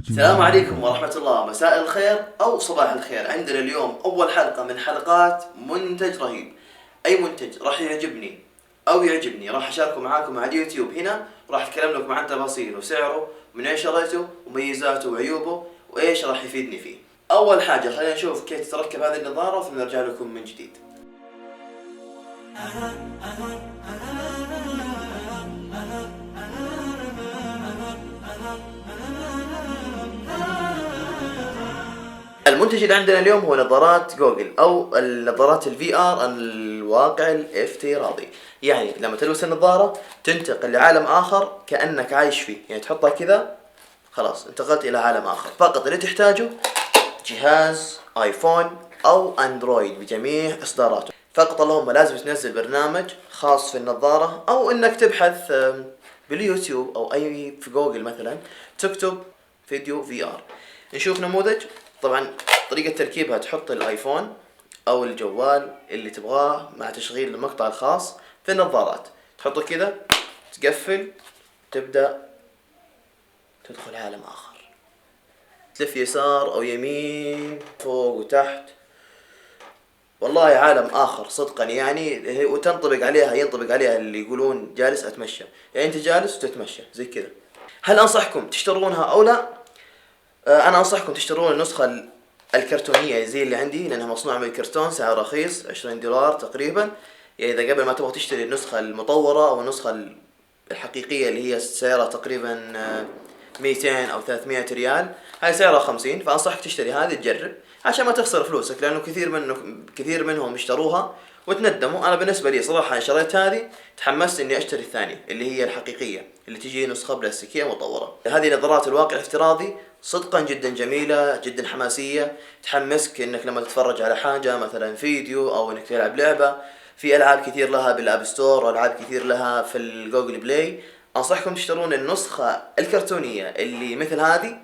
السلام عليكم ورحمة الله، مساء الخير أو صباح الخير. عندنا اليوم أول حلقة من حلقات منتج رهيب. أي منتج راح يعجبني أو يعجبني راح أشاركه معاكم على اليوتيوب هنا، وراح أتكلم لكم عن تفاصيله وسعره ومن أين شريته وميزاته وعيوبه وإيش راح يفيدني فيه. أول حاجة خلينا نشوف كيف تتركب هذه النظارة ثم نرجع لكم من جديد. المنتج اللي عندنا اليوم هو نظارات جوجل او النظارات الفي ار، الواقع الافتراضي. يعني لما تلبس النظارة تنتقل لعالم اخر كأنك عايش فيه، يعني تحطها كذا خلاص انتقلت الى عالم اخر. فقط اللي تحتاجه جهاز ايفون او اندرويد بجميع اصداراته. فقط اللهم لازم تنزل برنامج خاص في النظارة او انك تبحث باليوتيوب او اي في جوجل مثلا تكتب فيديو في ار. نشوف نموذج. طبعا طريقة تركيبها تحط الايفون او الجوال اللي تبغاه مع تشغيل المقطع الخاص في النظارات، تحطه كذا تقفل، تبدأ تدخل عالم اخر، تلف يسار او يمين فوق وتحت، والله عالم اخر صدقا. يعني وتنطبق عليها ينطبق عليها اللي يقولون جالس اتمشى، يعني انت جالس وتتمشى زي كذا. هل انصحكم تشترونها او لا؟ انا انصحكم تشترون النسخة الكرتونية زي اللي عندي، لانها مصنوعة من الكرتون، سعر رخيص $20 تقريبا. يعني اذا قبل ما تبغى تشتري النسخة المطورة او النسخة الحقيقية اللي هي سعرها تقريبا 200 او 300 ريال، هاي سعرها 50. فانصحك تشتري هذه تجرب عشان ما تخسر فلوسك، لانه كثير منهم اشتروها وتندموا. انا بالنسبة لي صراحة شريت هذه، تحمست اني اشتري الثانية اللي هي الحقيقية اللي تجي نسخة بلاستيكية مطورة. هذه نظارات الواقع الافتراضي صدقا جدا جميلة، جدا حماسية، تحمسك انك لما تتفرج على حاجة مثلا فيديو او انك تلعب لعبة. في العاب كثير لها بالاب ستور والعاب كثير لها في الجوجل بلاي. انصحكم تشترون النسخة الكرتونية اللي مثل هذه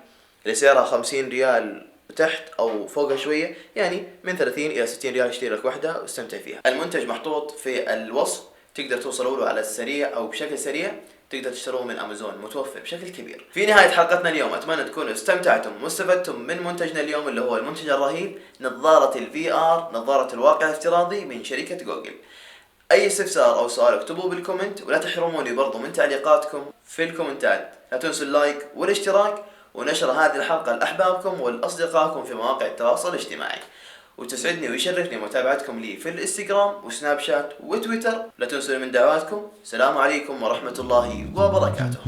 اللي سعرها 50 ريال تحت او فوقها شوية، يعني من 30 الى 60 ريال اشتري لك واحدة واستمتع فيها. المنتج محطوط في الوصف، تقدر توصلوا له على السريع او بشكل سريع، تقدر تشتروه من امازون، متوفر بشكل كبير. في نهاية حلقتنا اليوم اتمنى تكونوا استمتعتم واستفدتم من منتجنا اليوم اللي هو المنتج الرهيب نظارة الفي ار، نظارة الواقع الافتراضي من شركة جوجل. اي استفسار او سؤال اكتبوه بالكومنت، ولا تحرموني برضو من تعليقاتكم في الكومنتات. لا تنسوا اللايك والاشتراك ونشر هذه الحلقة لأحبابكم ولأصدقائكم في مواقع التواصل الاجتماعي. وتسعدني ويشرفني متابعتكم لي في الانستغرام وسناب شات وتويتر. لا تنسوا من دعواتكم. السلام عليكم ورحمة الله وبركاته.